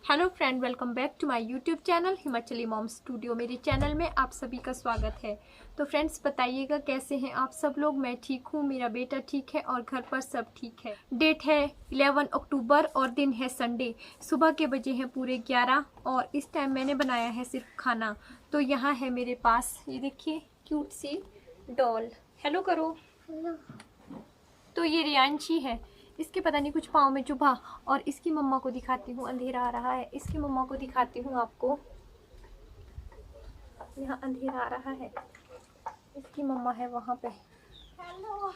Hello friend, welcome back to my YouTube channel Himachali mom studio. मेरे channel में आप सभी का स्वागत है। तो फ्रेंड्स, बताइएगा कैसे हैं आप सब लोग। मैं ठीक हूँ, मेरा बेटा ठीक है और घर पर सब ठीक है। डेट है 11 अक्टूबर और दिन है संडे। सुबह के बजे हैं पूरे 11 और इस टाइम मैंने बनाया है सिर्फ खाना। तो यहाँ है मेरे पास, ये देखिए क्यूट सी डॉल। हेलो करो। हेलो। तो ये रियांशी है, इसके पता नहीं कुछ पाँव में चुभा। और इसकी मम्मा को दिखाती हूँ, अंधेरा आ रहा है, इसकी मम्मा को दिखाती हूँ आपको। यहाँ अंधेरा आ रहा है, इसकी मम्मा है वहाँ पे। हेलो।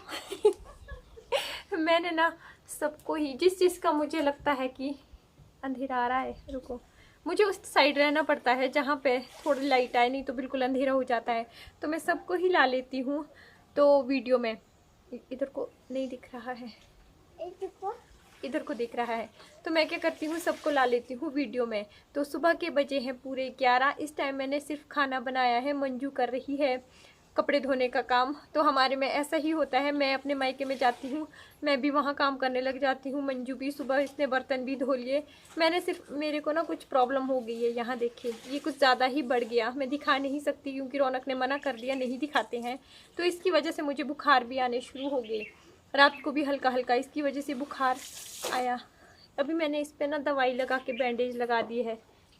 मैंने ना सबको ही, जिस चीज़ का मुझे लगता है कि अंधेरा आ रहा है, रुको, मुझे उस साइड रहना पड़ता है जहाँ पे थोड़ी लाइट आए, नहीं तो बिल्कुल अंधेरा हो जाता है। तो मैं सबको ही ला लेती हूँ। तो वीडियो में इधर को नहीं दिख रहा है, इधर को दिख रहा है, तो मैं क्या करती हूँ, सबको ला लेती हूँ वीडियो में। तो सुबह के बजे हैं पूरे 11। इस टाइम मैंने सिर्फ खाना बनाया है। मंजू कर रही है कपड़े धोने का काम। तो हमारे में ऐसा ही होता है, मैं अपने मायके में जाती हूँ, मैं भी वहाँ काम करने लग जाती हूँ। मंजू भी सुबह इसने बर्तन भी धो लिए। मैंने सिर्फ, मेरे को ना कुछ प्रॉब्लम हो गई है, यहाँ देखिए ये कुछ ज़्यादा ही बढ़ गया। मैं दिखा नहीं सकती क्योंकि रौनक ने मना कर दिया, नहीं दिखाते हैं। तो इसकी वजह से मुझे बुखार भी आने शुरू हो गई। रात को भी हल्का हल्का इसकी वजह से बुखार आया। अभी मैंने इस पे ना दवाई लगा के बैंडेज लगा दी है।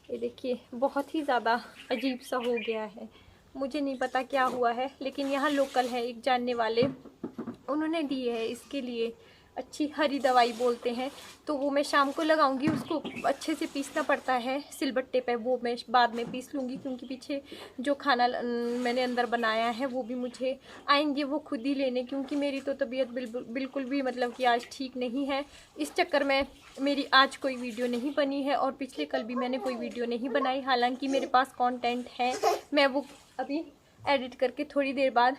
ये देखिए बहुत ही ज़्यादा अजीब सा हो गया है, मुझे नहीं पता क्या हुआ है। लेकिन यहाँ लोकल है एक जानने वाले, उन्होंने दी है इसके लिए अच्छी हरी दवाई बोलते हैं। तो वो मैं शाम को लगाऊंगी, उसको अच्छे से पीसना पड़ता है सिलबट्टे पे, वो मैं बाद में पीस लूँगी क्योंकि पीछे जो खाना मैंने अंदर बनाया है वो भी मुझे आएंगे वो खुद ही लेने, क्योंकि मेरी तो तबीयत बिल्कुल भी मतलब कि आज ठीक नहीं है। इस चक्कर में मेरी आज कोई वीडियो नहीं बनी है और पिछले कल भी मैंने कोई वीडियो नहीं बनाई। हालांकि मेरे पास कंटेंट है, मैं वो अभी एडिट करके थोड़ी देर बाद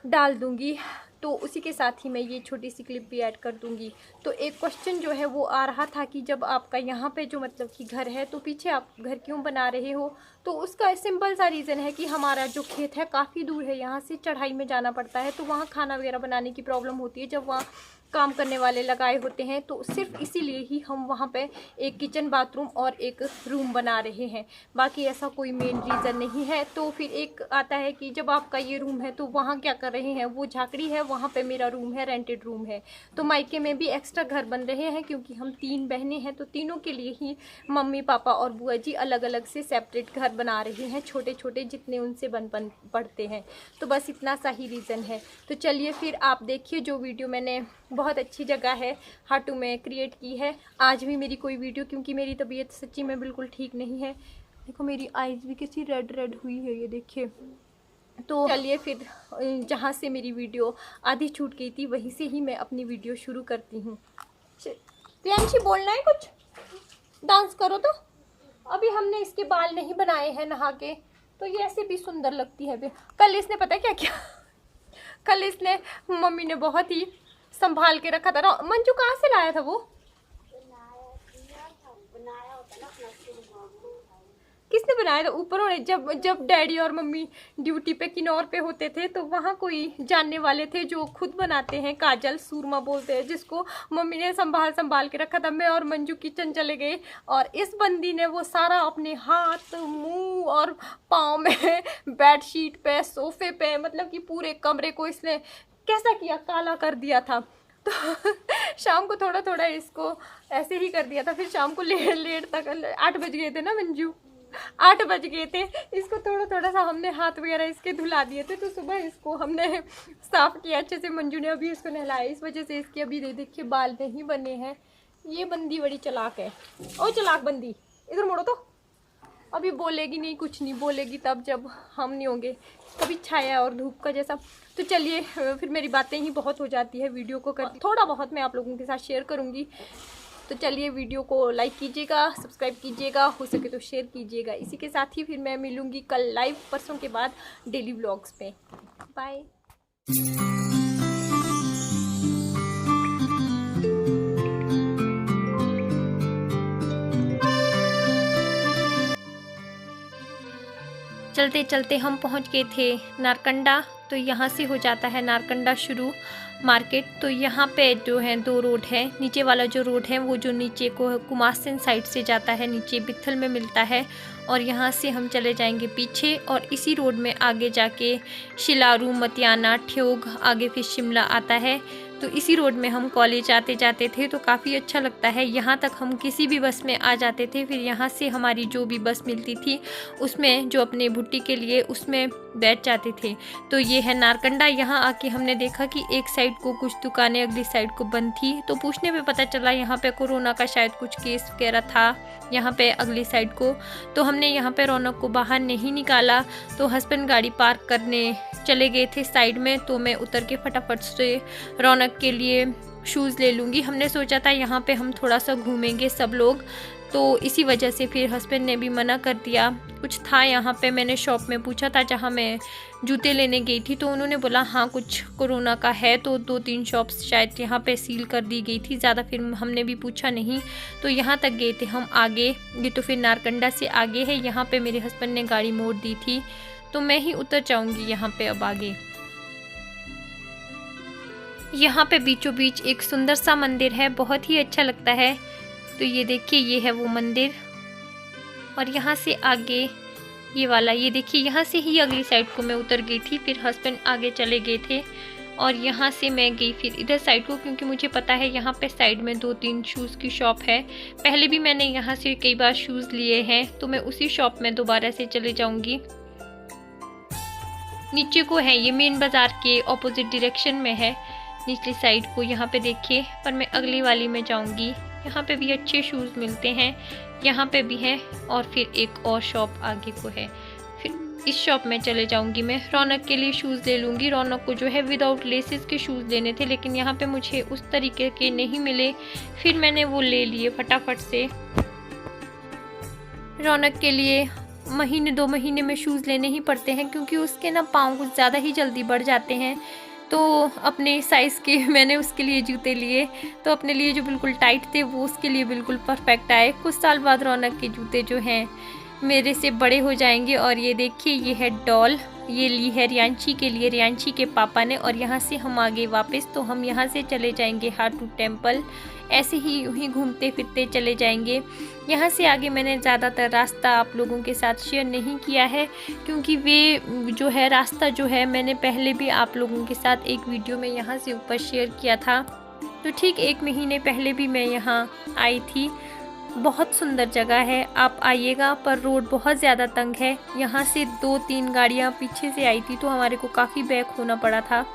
डाल दूंगी। तो उसी के साथ ही मैं ये छोटी सी क्लिप भी ऐड कर दूंगी। तो एक क्वेश्चन जो है वो आ रहा था कि जब आपका यहाँ पे जो मतलब कि घर है तो पीछे आप घर क्यों बना रहे हो। तो उसका सिंपल सा रीज़न है कि हमारा जो खेत है काफ़ी दूर है, यहाँ से चढ़ाई में जाना पड़ता है। तो वहाँ खाना वगैरह बनाने की प्रॉब्लम होती है जब वहाँ काम करने वाले लगाए होते हैं। तो सिर्फ इसीलिए ही हम वहाँ पे एक किचन बाथरूम और एक रूम बना रहे हैं, बाकी ऐसा कोई मेन रीज़न नहीं है। तो फिर एक आता है कि जब आपका ये रूम है तो वहाँ क्या कर रहे हैं, वो झाकड़ी है, वहाँ पे मेरा रूम है, रेंटेड रूम है। तो मायके में भी एक्स्ट्रा घर बन रहे हैं क्योंकि हम 3 बहनें हैं, तो तीनों के लिए ही मम्मी पापा और बुआ जी अलग अलग से सेपरेट घर बना रहे हैं, छोटे छोटे जितने उनसे बन पड़ते हैं। तो बस इतना सा ही रीज़न है। तो चलिए फिर आप देखिए जो वीडियो मैंने बहुत अच्छी जगह है हाटू में क्रिएट की है। आज भी मेरी कोई वीडियो, क्योंकि मेरी तबीयत सच्ची में बिल्कुल ठीक नहीं है। देखो मेरी आईज भी कैसी रेड रेड हुई है, ये देखिए। तो चलिए फिर जहाँ से मेरी वीडियो आधी छूट गई थी वहीं से ही मैं अपनी वीडियो शुरू करती हूँ। प्रियांशी बोलना है कुछ, डांस करो। तो अभी हमने इसके बाल नहीं बनाए हैं नहा के, तो ये ऐसे भी सुंदर लगती है। कल इसने पता है क्या किया, कल इसने, मम्मी ने बहुत ही संभाल के रखा था। मंजू कहाँ से लाया था वो, किसने बनाया था ऊपर होने, जब डैडी और मम्मी ड्यूटी पे किन्नौर पे होते थे तो वहाँ कोई जानने वाले थे जो खुद बनाते हैं, काजल सूरमा बोलते हैं जिसको। मम्मी ने संभाल के रखा था। मैं और मंजू किचन चले गए और इस बंदी ने वो सारा अपने हाथ मुंह और पाँव में बेडशीट पे, सोफे पे, मतलब कि पूरे कमरे को इसने कैसा किया, काला कर दिया था। तो शाम को थोड़ा थोड़ा इसको ऐसे ही कर दिया था। फिर शाम को लेट तक 8 बज गए थे ना मंजू, 8 बज गए थे। इसको थोड़ा थोड़ा सा हमने हाथ वगैरह इसके धुला दिए थे। तो सुबह इसको हमने साफ किया अच्छे से। मंजू ने अभी इसको नहलाया, इस वजह से इसके अभी देखिए बाल नहीं बने हैं। ये बंदी बड़ी चालाक है। ओ चालाक बंदी, इधर मुड़ो तो। अभी बोलेगी नहीं, कुछ नहीं बोलेगी तब जब हम नहीं होंगे, कभी छाया और धूप का जैसा। तो चलिए फिर मेरी बातें ही बहुत हो जाती है, वीडियो को कर थोड़ा बहुत मैं आप लोगों के साथ शेयर करूँगी। तो चलिए वीडियो को लाइक कीजिएगा, सब्सक्राइब कीजिएगा, हो सके तो शेयर कीजिएगा। इसी के साथ ही फिर मैं मिलूँगी कल लाइव, परसों के बाद डेली व्लॉग्स पे। बाय। चलते चलते हम पहुंच गए थे नारकंडा। तो यहाँ से हो जाता है नारकंडा शुरू। मार्केट। तो यहाँ पे जो है 2 रोड है, नीचे वाला जो रोड है वो जो नीचे को कुमासन साइड से जाता है, नीचे बिथल में मिलता है, और यहाँ से हम चले जाएंगे पीछे और इसी रोड में आगे जाके शिलारू, मतियाना, ठ्योग, आगे फिर शिमला आता है। तो इसी रोड में हम कॉलेज आते जाते थे, तो काफ़ी अच्छा लगता है। यहाँ तक हम किसी भी बस में आ जाते थे, फिर यहाँ से हमारी जो भी बस मिलती थी उसमें, जो अपने भुट्टी के लिए, उसमें बैठ जाते थे। तो ये है नारकंडा। यहाँ आके हमने देखा कि एक साइड को कुछ दुकानें, अगली साइड को बंद थी। तो पूछने पे पता चला यहाँ पे कोरोना का शायद कुछ केस वगैरह था यहाँ पे अगली साइड को। तो हमने यहाँ पे रौनक को बाहर नहीं निकाला, तो हस्बैंड गाड़ी पार्क करने चले गए थे साइड में। तो मैं उतर के फटाफट से रौनक के लिए शूज़ ले लूँगी। हमने सोचा था यहाँ पे हम थोड़ा सा घूमेंगे सब लोग, तो इसी वजह से फिर हस्बैंड ने भी मना कर दिया। कुछ था यहाँ पे, मैंने शॉप में पूछा था जहाँ मैं जूते लेने गई थी, तो उन्होंने बोला हाँ कुछ कोरोना का है, तो 2-3 शॉप्स शायद यहाँ पे सील कर दी गई थी। ज़्यादा फिर हमने भी पूछा नहीं, तो यहाँ तक गए थे हम आगे। ये तो फिर नारकंडा से आगे है, यहाँ पे मेरे हस्बैंड ने गाड़ी मोड़ दी थी, तो मैं ही उतर जाऊँगी यहाँ पे अब आगे। यहाँ पे बीचों बीच एक सुंदर सा मंदिर है, बहुत ही अच्छा लगता है। तो ये देखिए, ये है वो मंदिर, और यहाँ से आगे ये वाला, ये देखिए, यहाँ से ही अगली साइड को मैं उतर गई थी। फिर हस्बैंड आगे चले गए थे और यहाँ से मैं गई फिर इधर साइड को, क्योंकि मुझे पता है यहाँ पे साइड में 2-3 शूज़ की शॉप है। पहले भी मैंने यहाँ से कई बार शूज़ लिए हैं, तो मैं उसी शॉप में दोबारा से चले जाऊँगी। नीचे को है, ये मेन बाज़ार के ऑपोजिट डायरेक्शन में है निचली साइड को, यहाँ पे देखिए। पर मैं अगली वाली में जाऊँगी, यहाँ पे भी अच्छे शूज़ मिलते हैं, यहाँ पे भी है, और फिर एक और शॉप आगे को है। फिर इस शॉप में चले जाऊँगी मैं। रौनक के लिए शूज़ ले लूँगी। रौनक को जो है विदाउट लेसेस के शूज़ लेने थे, लेकिन यहाँ पे मुझे उस तरीके के नहीं मिले, फिर मैंने वो ले लिए फटाफट से। रौनक के लिए महीने 2 महीने में शूज़ लेने ही पड़ते हैं, क्योंकि उसके ना पाँव कुछ ज़्यादा ही जल्दी बढ़ जाते हैं। तो अपने साइज़ के मैंने उसके लिए जूते लिए, तो अपने लिए जो बिल्कुल टाइट थे वो उसके लिए बिल्कुल परफेक्ट आए। कुछ साल बाद रौनक के जूते जो हैं मेरे से बड़े हो जाएंगे। और ये देखिए, ये है डॉल, ये ली है रियांशी के लिए, रियांशी के पापा ने। और यहाँ से हम आगे वापस, तो हम यहाँ से चले जाएंगे हाटू टेम्पल। ऐसे ही यूँ ही घूमते फिरते चले जाएंगे। यहाँ से आगे मैंने ज़्यादातर रास्ता आप लोगों के साथ शेयर नहीं किया है, क्योंकि वे जो है रास्ता जो है मैंने पहले भी आप लोगों के साथ एक वीडियो में यहाँ से ऊपर शेयर किया था। तो ठीक 1 महीने पहले भी मैं यहाँ आई थी। बहुत सुंदर जगह है, आप आइएगा, पर रोड बहुत ज़्यादा तंग है। यहाँ से 2-3 गाड़ियाँ पीछे से आई थी, तो हमारे को काफ़ी बैक होना पड़ा था।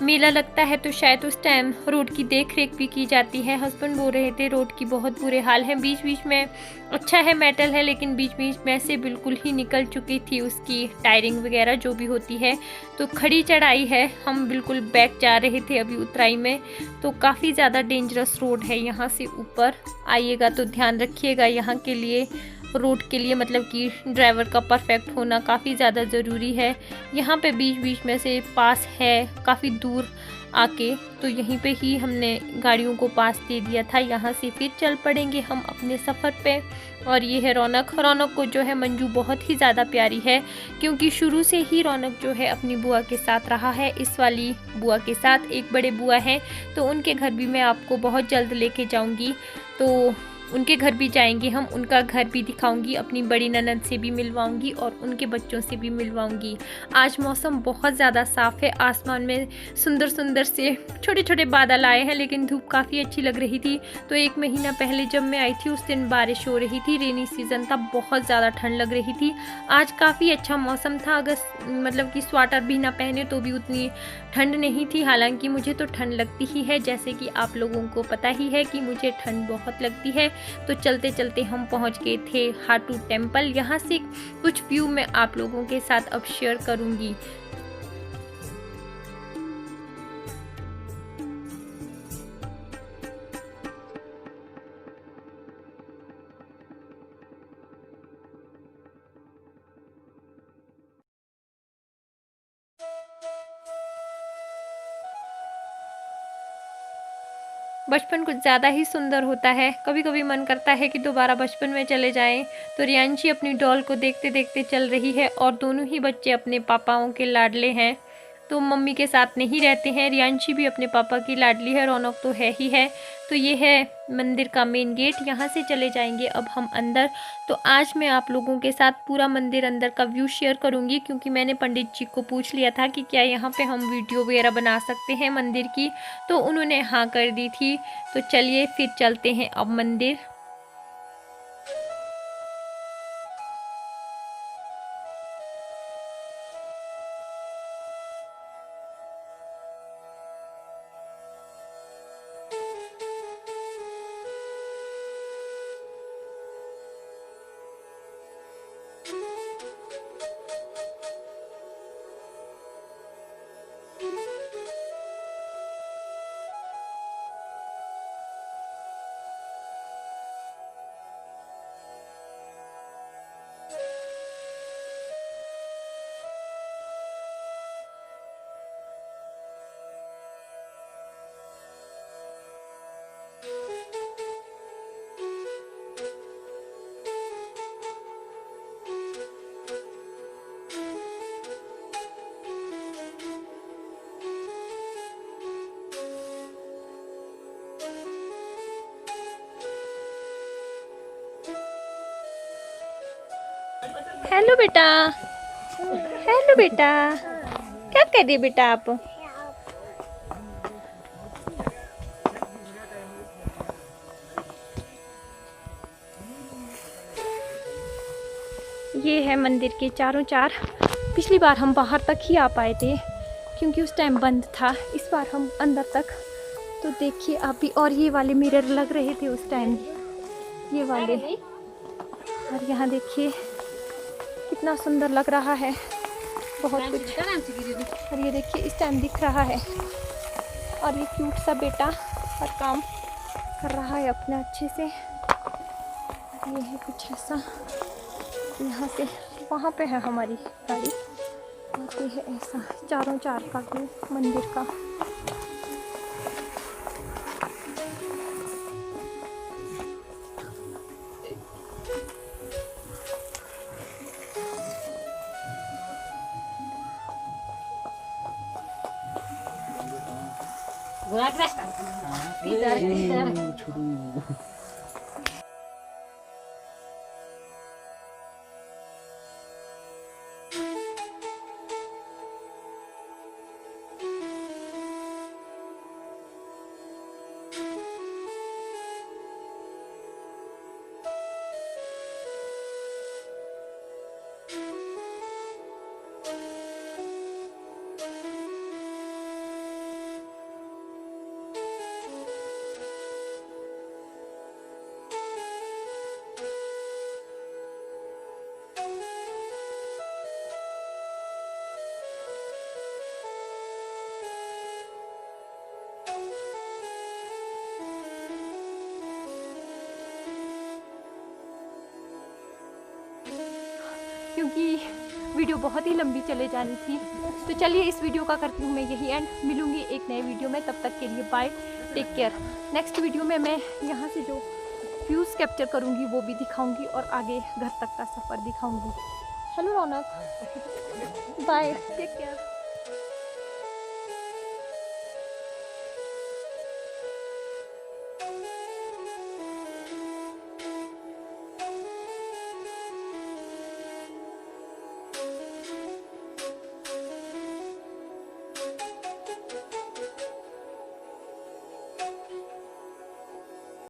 मेला लगता है तो शायद उस टाइम रोड की देख रेख भी की जाती है। हस्बैंड बोल रहे थे रोड की बहुत बुरे हाल है, बीच बीच में अच्छा है, मेटल है, लेकिन बीच बीच में से बिल्कुल ही निकल चुकी थी उसकी टायरिंग वगैरह जो भी होती है। तो खड़ी चढ़ाई है, हम बिल्कुल बैक जा रहे थे अभी उतराई में, तो काफ़ी ज़्यादा डेंजरस रोड है। यहाँ से ऊपर आइएगा तो ध्यान रखिएगा, यहाँ के लिए रोड के लिए मतलब कि ड्राइवर का परफेक्ट होना काफ़ी ज़्यादा ज़रूरी है। यहाँ पे बीच बीच में से पास है काफ़ी दूर आके, तो यहीं पे ही हमने गाड़ियों को पास दे दिया था। यहाँ से फिर चल पड़ेंगे हम अपने सफ़र पे। और ये है रौनक। रौनक को जो है मंजू बहुत ही ज़्यादा प्यारी है, क्योंकि शुरू से ही रौनक जो है अपनी बुआ के साथ रहा है, इस वाली बुआ के साथ। एक बड़े बुआ हैं, तो उनके घर भी मैं आपको बहुत जल्द लेके जाऊँगी, तो उनके घर भी जाएंगे हम, उनका घर भी दिखाऊंगी, अपनी बड़ी ननद से भी मिलवाऊंगी और उनके बच्चों से भी मिलवाऊंगी। आज मौसम बहुत ज़्यादा साफ़ है, आसमान में सुंदर सुंदर से छोटे छोटे बादल आए हैं, लेकिन धूप काफ़ी अच्छी लग रही थी। तो 1 महीना पहले जब मैं आई थी उस दिन बारिश हो रही थी, रेनी सीज़न था, बहुत ज़्यादा ठंड लग रही थी। आज काफ़ी अच्छा मौसम था, अगर मतलब कि स्वेटर भी ना पहने तो भी उतनी ठंड नहीं थी। हालांकि मुझे तो ठंड लगती ही है, जैसे कि आप लोगों को पता ही है कि मुझे ठंड बहुत लगती है। तो चलते चलते हम पहुंच गए थे हाटू टेम्पल। यहाँ से कुछ व्यू मैं आप लोगों के साथ अब शेयर करूंगी। बचपन कुछ ज़्यादा ही सुंदर होता है। कभी कभी मन करता है कि दोबारा बचपन में चले जाएं। तो रियांशी अपनी डॉल को देखते देखते चल रही है और दोनों ही बच्चे अपने पापाओं के लाडले हैं, तो मम्मी के साथ नहीं रहते हैं। रियांशी भी अपने पापा की लाडली है, रौनक तो है ही है। तो ये है मंदिर का मेन गेट, यहाँ से चले जाएंगे अब हम अंदर। तो आज मैं आप लोगों के साथ पूरा मंदिर अंदर का व्यू शेयर करूँगी, क्योंकि मैंने पंडित जी को पूछ लिया था कि क्या यहाँ पे हम वीडियो वगैरह बना सकते हैं मंदिर की, तो उन्होंने हाँ कर दी थी। तो चलिए फिर चलते हैं अब मंदिर। हेलो बेटा, हेलो बेटा, क्या कर रही है बेटा आप? ये है मंदिर के चारों चार। पिछली बार हम बाहर तक ही आ पाए थे क्योंकि उस टाइम बंद था, इस बार हम अंदर तक। तो देखिए आप भी, और ये वाले मिरर लग रहे थे उस टाइम, ये वाले। और यहाँ देखिए कितना सुंदर लग रहा है, बहुत कुछ। और ये देखिए इस टाइम दिख रहा है। और ये क्यूट सा बेटा हर काम कर रहा है अपने अच्छे से। ये है कुछ ऐसा, यहाँ से वहाँ पे है हमारी गाड़ी, और ये है ऐसा चारों चार का व्यू मंदिर का। क्योंकि वीडियो बहुत ही लंबी चले जानी थी, तो चलिए इस वीडियो का करती हूँ मैं यही एंड। मिलूंगी एक नए वीडियो में, तब तक के लिए bye, take care. Next video में मैं यहाँ से जो व्यूज़ कैप्चर करूँगी वो भी दिखाऊँगी, और आगे घर तक का सफ़र दिखाऊँगी। हेलो रौनक, बाय, टेक केयर।